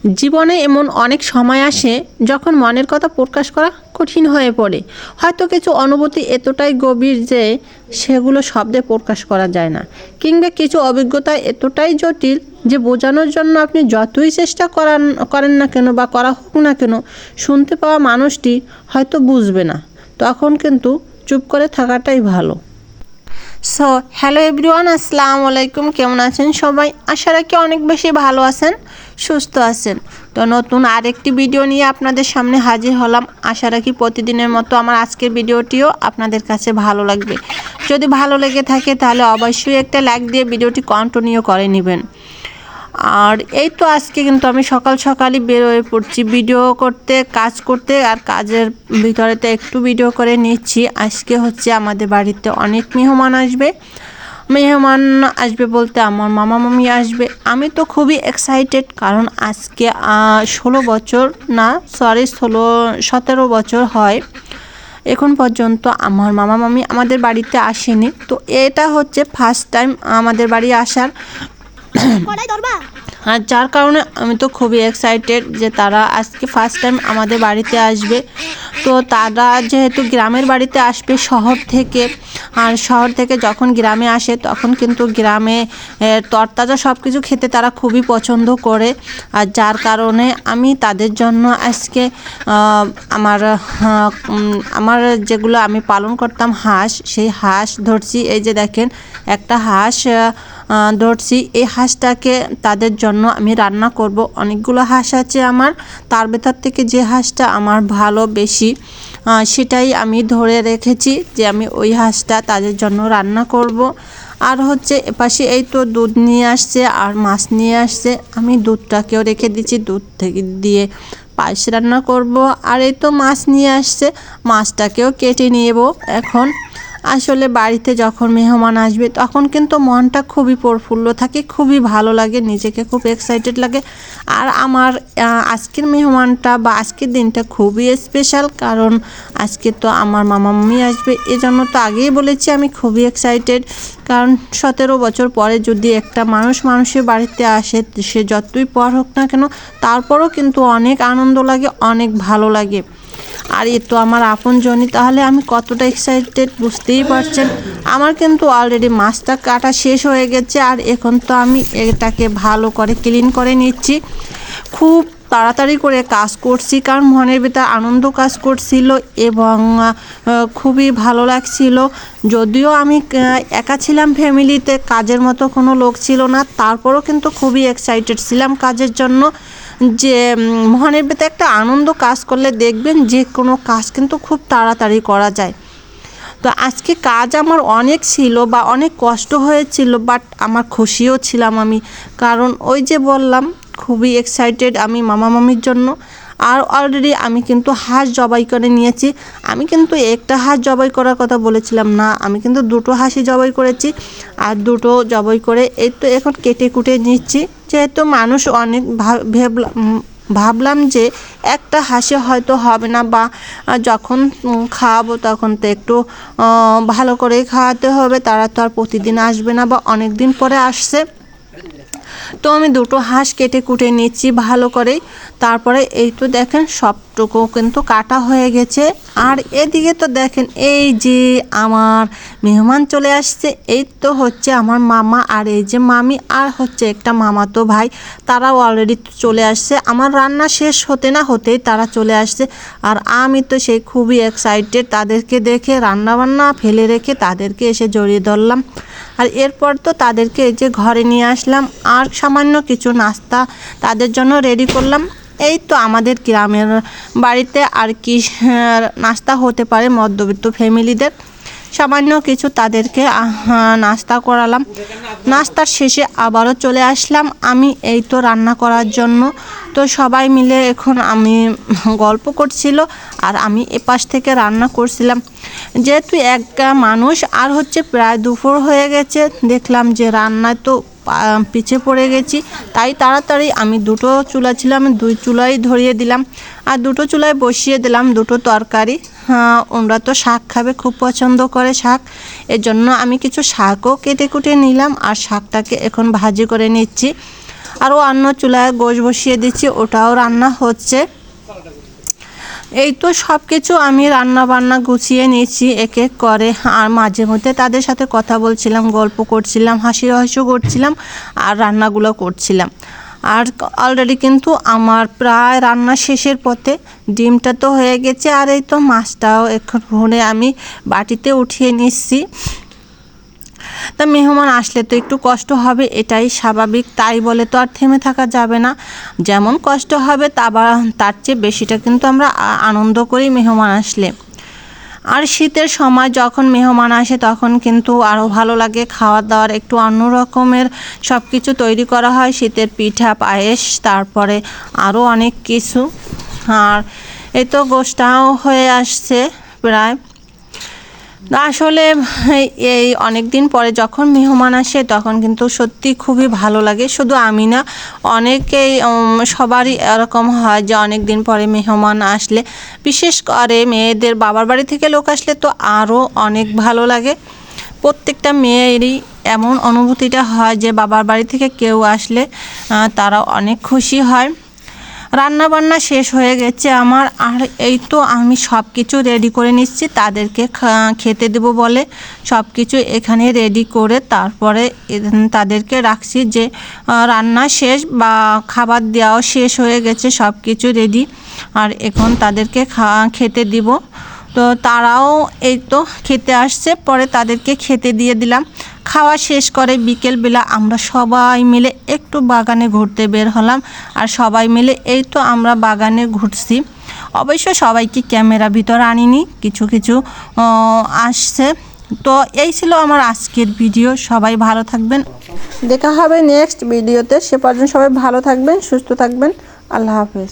জীবনে এমন অনেক সময় আসে যখন মনের কথা প্রকাশ করা কঠিন হয়ে পড়ে। হয়তো কিছু অনুভূতি এতটাই গভীর যে সেগুলো শব্দে প্রকাশ করা যায় না, কিংবা কিছু অভিজ্ঞতা এতটাই জটিল যে বোঝানোর জন্য আপনি যতই চেষ্টা করেন না কেন বা করা হোক না কেন, শুনতে পাওয়া মানুষটি হয়তো বুঝবে না। তখন কিন্তু চুপ করে থাকাটাই ভালো। সো হ্যালো এভরিওয়ান, আসসালামু আলাইকুম। কেমন আছেন সবাই? আশা রাখি অনেক বেশি ভালো আছেন, সুস্থ আছেন। তো নতুন আরেকটি ভিডিও নিয়ে আপনাদের সামনে হাজির হলাম। আশা রাখি প্রতিদিনের মতো আমার আজকের ভিডিওটিও আপনাদের কাছে ভালো লাগবে। যদি ভালো লেগে থাকে তাহলে অবশ্যই একটা লাইক দিয়ে ভিডিওটি কন্টিনিউ করে নেবেন। আর এই তো আজকে কিন্তু আমি সকাল সকালই বের হয়ে পড়ছি ভিডিও করতে, কাজ করতে, আর কাজের ভিতরেতে একটু ভিডিও করে নিচ্ছি। আজকে হচ্ছে আমাদের বাড়িতে অনেক মেহমান আসবে বলতে আমার মামা মামি আসবে। আমি তো খুবই এক্সাইটেড, কারণ আজকে 17 বছর হয় এখন পর্যন্ত আমার মামা মামি আমাদের বাড়িতে আসেনি। তো এটা হচ্ছে ফার্স্ট টাইম আমাদের বাড়ি আসার, আর যার কারণে আমি তো খুবই এক্সাইটেড যে তারা আজকে ফার্স্ট টাইম আমাদের বাড়িতে আসবে। তো তারা যেহেতু গ্রামের বাড়িতে আসবে শহর থেকে, আর শহর থেকে যখন গ্রামে আসে তখন কিন্তু গ্রামে তরতাজা সব কিছু খেতে তারা খুবই পছন্দ করে। আর যার কারণে আমি তাদের জন্য আজকে আমার যেগুলো আমি পালন করতাম হাঁস, সেই হাঁস ধরছি। এই যে দেখেন, একটা হাঁস ধরছি। এই হাঁসটাকে তাদের জন্য আমি রান্না করব। অনেকগুলো হাঁস আছে আমার, তার ভেতর থেকে যে হাঁসটা আমার ভালো বেশি সেটাই আমি ধরে রেখেছি যে আমি ওই হাঁসটা তাদের জন্য রান্না করব। আর হচ্ছে এপাশে এই তো দুধ নিয়ে আসছে আর মাছ নিয়ে আসছে, আমি দুধটাকেও রেখে দিচ্ছি, দুধ থেকে দিয়ে পায়েস রান্না করব। আর এই তো মাছ নিয়ে আসছে, মাছটাকেও কেটে নেব এখন। আসলে বাড়িতে যখন মেহমান আসবে তখন কিন্তু মনটা খুবই প্রফুল্ল থাকে, খুবই ভালো লাগে, নিজেকে খুব এক্সাইটেড লাগে। আর আমার আজকের মেহমানটা বা আজকের দিনটা খুবই স্পেশাল, কারণ আজকে তো আমার মামা মামি আসবে। এজন্য তো আগেই বলেছি আমি খুবই এক্সাইটেড, কারণ 17 বছর পরে যদি একটা মানুষের বাড়িতে আসে, সে যতই পর হোক না কেন, তারপরও কিন্তু অনেক আনন্দ লাগে, অনেক ভালো লাগে। আর এ তো আমার আপনজনই, তাহলে আমি কতটা এক্সাইটেড বুঝতেই পারছেন। আমার কিন্তু অলরেডি মাছটা কাটা শেষ হয়ে গেছে, আর এখন তো আমি এটাকে ভালো করে ক্লিন করে নিচ্ছি। খুব তাড়াতাড়ি করে কাজ করছি, কারণ মনের ভিতর আনন্দ কাজ করছিল এবং খুবই ভালো লাগছিল। যদিও আমি একা ছিলাম ফ্যামিলিতে, কাজের মতো কোনো লোক ছিল না, তারপরও কিন্তু খুবই এক্সাইটেড ছিলাম কাজের জন্য। যে মনের ভিতরে একটা আনন্দ কাজ করলে দেখবেন যে কোনো কাজ কিন্তু খুব তাড়াতাড়ি করা যায়। তো আজকে কাজ আমার অনেক ছিল বা অনেক কষ্ট হয়েছিল, বাট আমার খুশিও ছিলাম আমি, কারণ ওই যে বললাম খুবই এক্সাইটেড আমি মামা মামির জন্য। আর অলরেডি আমি কিন্তু হাঁস জবাই করে নিয়েছি। আমি কিন্তু একটা হাঁস জবাই করার কথা বলেছিলাম না, আমি কিন্তু দুটো হাঁসই জবাই করেছি। আর দুটো জবাই করে এই তো এখন কেটে কুটে নিচ্ছি। যেহেতু মানুষ অনেক ভাবলাম যে একটা হাঁসে হয়তো হবে না, বা যখন খাওয়াবো তখন তো একটু ভালো করে খাওয়াতে হবে, তারা তো আর প্রতিদিন আসবে না বা অনেক দিন পরে আসছে। তো আমি দুটো হাঁস কেটে কুটে নিচ্ছি ভালো করে। তারপরে এই তো দেখেন সবটুকু কিন্তু কাটা হয়ে গেছে। আর এদিকে তো দেখেন এই যে আমার মেহমান চলে আসছে, এই তো হচ্ছে আমার মামা, আর এই যে মামি, আর হচ্ছে একটা মামাতো ভাই, তারাও অলরেডি চলে আসছে। আমার রান্না শেষ হতে না হতেই তারা চলে আসছে, আর আমি তো সেই খুবই এক্সাইটেড তাদেরকে দেখে। রান্নাবান্না ফেলে রেখে তাদেরকে এসে জড়িয়ে ধরলাম। আর এরপর তো তাদেরকে এই যে ঘরে নিয়ে আসলাম, আর সামান্য কিছু নাস্তা তাদের জন্য রেডি করলাম। এই তো আমাদের গ্রামের বাড়িতে আর কি নাস্তা হতে পারে মধ্যবিত্ত ফ্যামিলিদের, সামান্য কিছু তাদেরকে নাস্তা করালাম। নাস্তার শেষে আবারও চলে আসলাম আমি এই তো রান্না করার জন্য। তো সবাই মিলে এখন আমি গল্প করছিল আর আমি এপাশ থেকে রান্না করছিলাম। যেহেতু একটা মানুষ আর হচ্ছে প্রায় দুপুর হয়ে গেছে, দেখলাম যে রান্নায় তো পিছিয়ে পড়ে গেছি, তাই তাড়াতাড়ি আমি দুটো চুলা ছিল, আমি দুই চুলাই ধরিয়ে দিলাম আর দুটো চুলায় বসিয়ে দিলাম দুটো তরকারি। ওরা তো শাক খাবে, খুব পছন্দ করে শাক, এর জন্য আমি কিছু শাকও কেটে কুটে নিলাম আর শাকটাকে এখন ভাজি করে নিচ্ছি। আরও অন্য চুলায় গোশ বসিয়ে দিচ্ছি, ওটাও রান্না হচ্ছে। এই তো সব কিছু আমি রান্না বান্না গুছিয়ে নিয়েছি এক এক করে। আর মাঝে মধ্যে তাদের সাথে কথা বলছিলাম, গল্প করছিলাম, হাসি রহস্য করছিলাম আর রান্নাগুলো করছিলাম। আর অলরেডি কিন্তু আমার প্রায় রান্না শেষের পথে। ডিমটা তো হয়ে গেছে, আর এই তো মাছটাও এখন ভরে আমি বাটিতে উঠিয়ে নিচ্ছি। তা মেহমান আসলে তো একটু কষ্ট হবে, এটাই স্বাভাবিক, তাই বলে তো আর থেমে থাকা যাবে না। যেমন কষ্ট হবে তার চেয়ে বেশিটা কিন্তু আমরা আনন্দ করি মেহমান আসলে। আর শীতের সময় যখন মেহমান আসে তখন কিন্তু আরও ভালো লাগে, খাওয়া দাওয়ার একটু অন্য রকমের সব কিছু তৈরি করা হয়। শীতের পিঠা, পায়েস, তারপরে আরও অনেক কিছু। আর এই তো গোশটাও হয়ে আসছে প্রায়। আসলে এই অনেক দিন পরে যখন মেহমান আসে তখন কিন্তু সত্যি খুবই ভালো লাগে। শুধু আমি না, অনেকেই সবারই এরকম হয় যে অনেক দিন পরে মেহমান আসলে, বিশেষ করে মেয়েদের বাবার বাড়ি থেকে লোক আসলে তো আরও অনেক ভালো লাগে। প্রত্যেকটা মেয়েরই এমন অনুভূতিটা হয় যে বাবার বাড়ি থেকে কেউ আসলে তারা অনেক খুশি হয়। রান্না বান্না শেষ হয়ে গেছে আমার। আর এই তো আমি সব কিছু রেডি করে নিচ্ছি তাদেরকে খেতে দেবো বলে। সব কিছু এখানে রেডি করে তারপরে তাদেরকে রাখছি যে রান্না শেষ বা খাবার দেওয়াও শেষ হয়ে গেছে, সব কিছু রেডি। আর এখন তাদেরকে খেতে দিব। তো তারাও এই তো খেতে আসছে, পরে তাদেরকে খেতে দিয়ে দিলাম। খাওয়া শেষ করে বিকেলবেলা আমরা সবাই মিলে একটু বাগানে ঘুরতে বের হলাম। আর সবাই মিলে এই তো আমরা বাগানে ঘুরছি। অবশ্য সবাইকে ক্যামেরা ভিতর আনিনি, কিছু কিছু আসছে। তো এই ছিল আমার আজকের ভিডিও। সবাই ভালো থাকবেন, দেখা হবে নেক্সট ভিডিওতে। সে পর্যন্ত সবাই ভালো থাকবেন, সুস্থ থাকবেন। আল্লাহ হাফেজ।